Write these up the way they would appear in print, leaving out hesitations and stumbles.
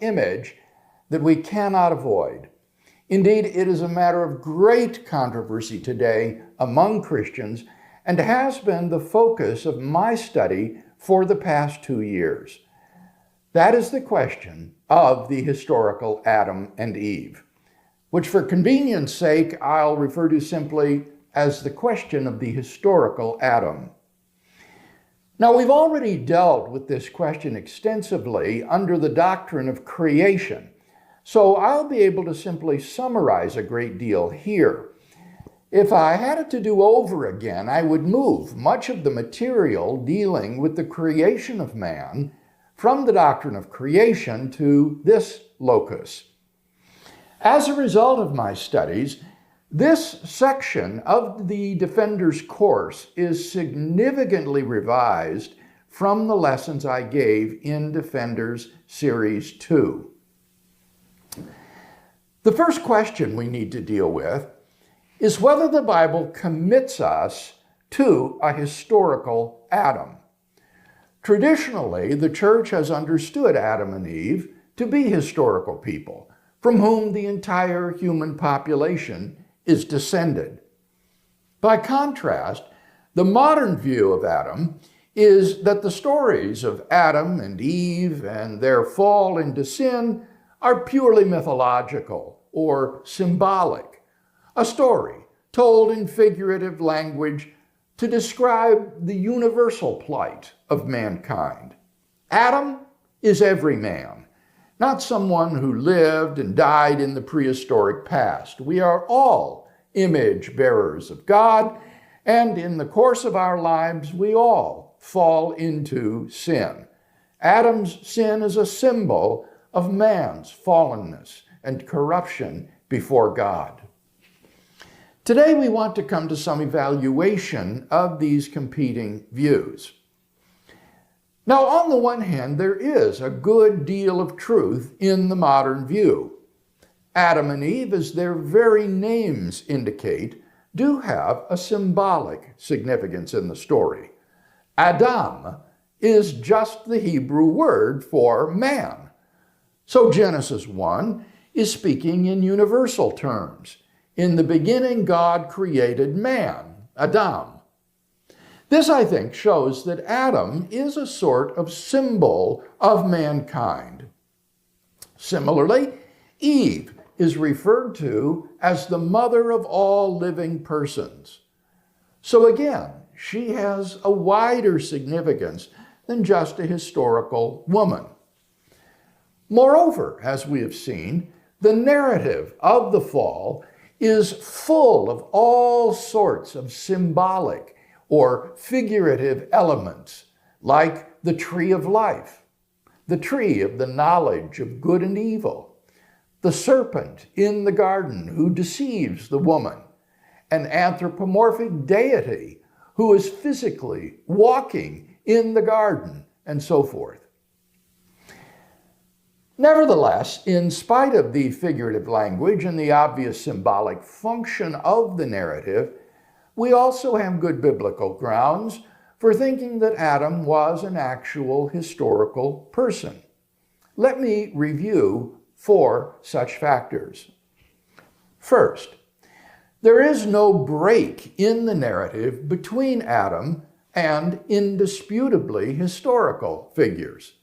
image that we cannot avoid. Indeed, it is a matter of great controversy today among Christians and has been the focus of my study for the past 2 years. That is the question of the historical Adam and Eve, which for convenience sake I'll refer to simply as the question of the historical Adam. Now, we've already dealt with this question extensively under the doctrine of creation, so I'll be able to simply summarize a great deal here. If I had it to do over again, I would move much of the material dealing with the creation of man from the doctrine of creation to this locus. As a result of my studies, this section of the Defender's course is significantly revised from the lessons I gave in Defender's Series 2. The first question we need to deal with is whether the Bible commits us to a historical Adam. Traditionally, the church has understood Adam and Eve to be historical people, from whom the entire human population is descended. By contrast, the modern view of Adam is that the stories of Adam and Eve and their fall into sin are purely mythological or symbolic, a story told in figurative language to describe the universal plight of mankind. Adam is every man, not someone who lived and died in the prehistoric past. We are all image bearers of God, and in the course of our lives, we all fall into sin. Adam's sin is a symbol of man's fallenness and corruption before God. Today, we want to come to some evaluation of these competing views. Now, on the one hand, there is a good deal of truth in the modern view. Adam and Eve, as their very names indicate, do have a symbolic significance in the story. Adam is just the Hebrew word for man. So Genesis 1 is speaking in universal terms. In the beginning, God created man, Adam. This, I think, shows that Adam is a sort of symbol of mankind. Similarly, Eve is referred to as the mother of all living persons. So again, she has a wider significance than just a historical woman. Moreover, as we have seen, the narrative of the fall is full of all sorts of symbolic or figurative elements, like the tree of life, the tree of the knowledge of good and evil, the serpent in the garden who deceives the woman, an anthropomorphic deity who is physically walking in the garden, and so forth. Nevertheless, in spite of the figurative language and the obvious symbolic function of the narrative, we also have good biblical grounds for thinking that Adam was an actual historical person. Let me review 4 such factors. First, there is no break in the narrative between Adam and indisputably historical figures.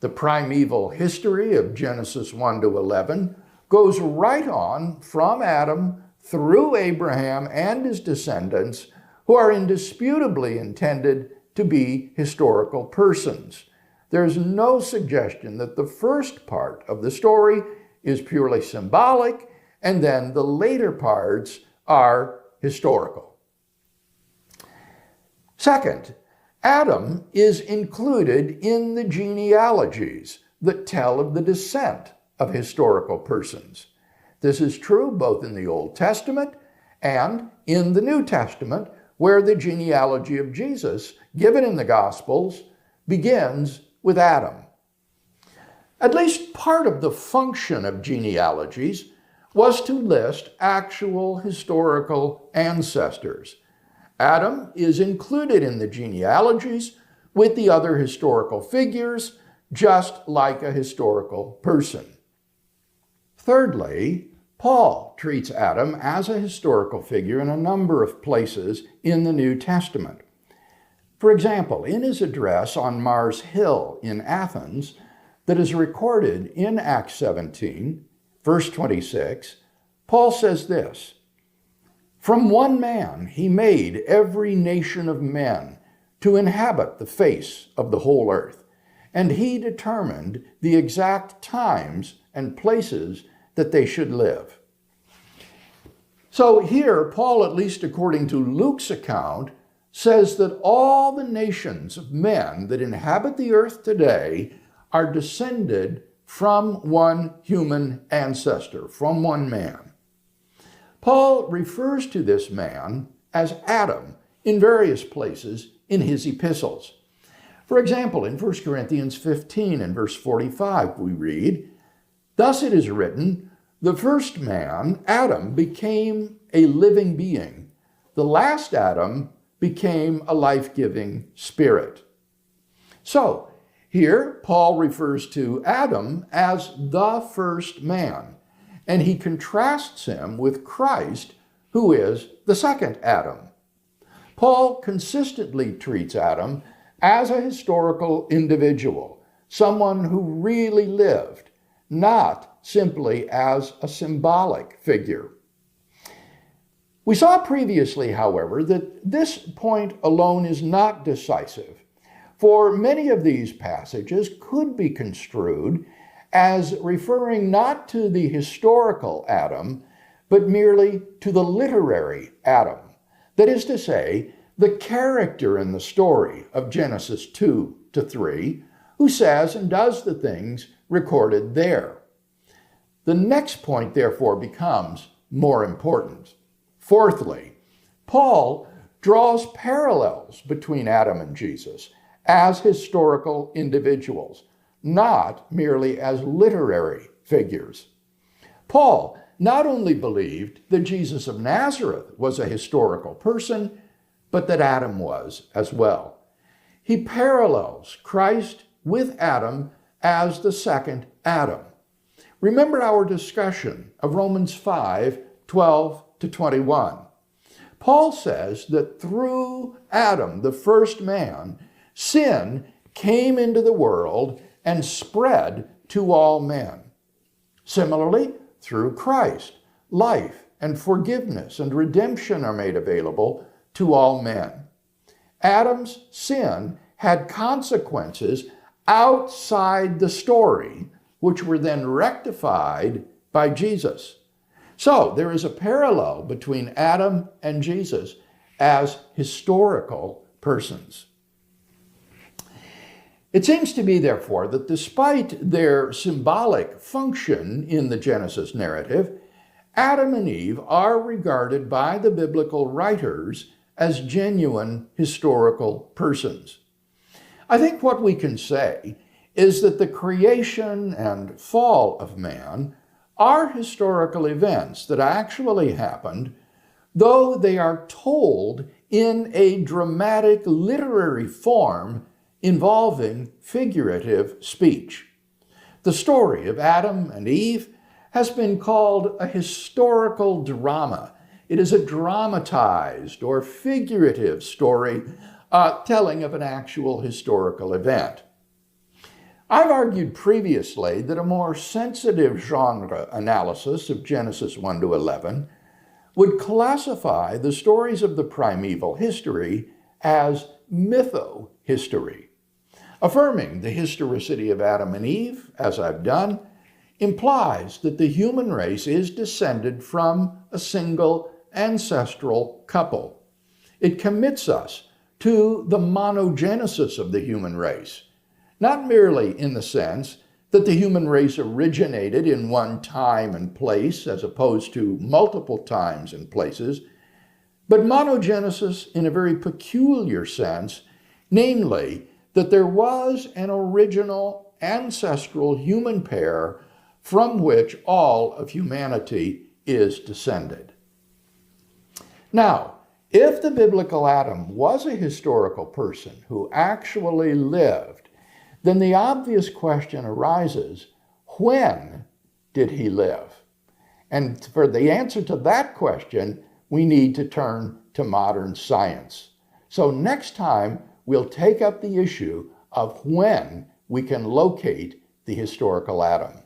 The primeval history of Genesis 1 to 11 goes right on from Adam through Abraham and his descendants, who are indisputably intended to be historical persons. There's no suggestion that the first part of the story is purely symbolic, and then the later parts are historical. Second, Adam is included in the genealogies that tell of the descent of historical persons. This is true both in the Old Testament and in the New Testament, where the genealogy of Jesus, given in the Gospels, begins with Adam. At least part of the function of genealogies was to list actual historical ancestors. Adam is included in the genealogies with the other historical figures just like a historical person. Thirdly, Paul treats Adam as a historical figure in a number of places in the New Testament. For example, in his address on Mars Hill in Athens, that is recorded in Acts 17, verse 26, Paul says this, "From one man he made every nation of men to inhabit the face of the whole earth, and he determined the exact times and places that they should live." So here, Paul, at least according to Luke's account, says that all the nations of men that inhabit the earth today are descended from one human ancestor, from one man. Paul refers to this man as Adam in various places in his epistles. For example, in 1 Corinthians 15 and verse 45, we read, "Thus it is written, the first man, Adam, became a living being. The last Adam became a life-giving spirit." So, here Paul refers to Adam as the first man, and he contrasts him with Christ, who is the second Adam. Paul consistently treats Adam as a historical individual, someone who really lived, not simply as a symbolic figure. We saw previously, however, that this point alone is not decisive, for many of these passages could be construed as referring not to the historical Adam, but merely to the literary Adam. That is to say, the character in the story of Genesis 2 to 3, who says and does the things recorded there. The next point, therefore, becomes more important. Fourthly, Paul draws parallels between Adam and Jesus as historical individuals, not merely as literary figures. Paul not only believed that Jesus of Nazareth was a historical person, but that Adam was as well. He parallels Christ with Adam as the second Adam. Remember our discussion of Romans 5:12 to 21. Paul says that through Adam, the first man, sin came into the world and spread to all men. Similarly, through Christ, life and forgiveness and redemption are made available to all men. Adam's sin had consequences outside the story, which were then rectified by Jesus. So there is a parallel between Adam and Jesus as historical persons. It seems to me, therefore, that despite their symbolic function in the Genesis narrative, Adam and Eve are regarded by the biblical writers as genuine historical persons. I think what we can say is that the creation and fall of man are historical events that actually happened, though they are told in a dramatic literary form involving figurative speech. The story of Adam and Eve has been called a historical drama. It is a dramatized or figurative story telling of an actual historical event. I've argued previously that a more sensitive genre analysis of Genesis 1 to 11 would classify the stories of the primeval history as mytho-history. Affirming the historicity of Adam and Eve, as I've done, implies that the human race is descended from a single ancestral couple. It commits us to the monogenesis of the human race, not merely in the sense that the human race originated in one time and place as opposed to multiple times and places, but monogenesis in a very peculiar sense, namely that there was an original ancestral human pair from which all of humanity is descended. Now, if the biblical Adam was a historical person who actually lived, then the obvious question arises, when did he live? And for the answer to that question, we need to turn to modern science. So next time, we'll take up the issue of when we can locate the historical atom.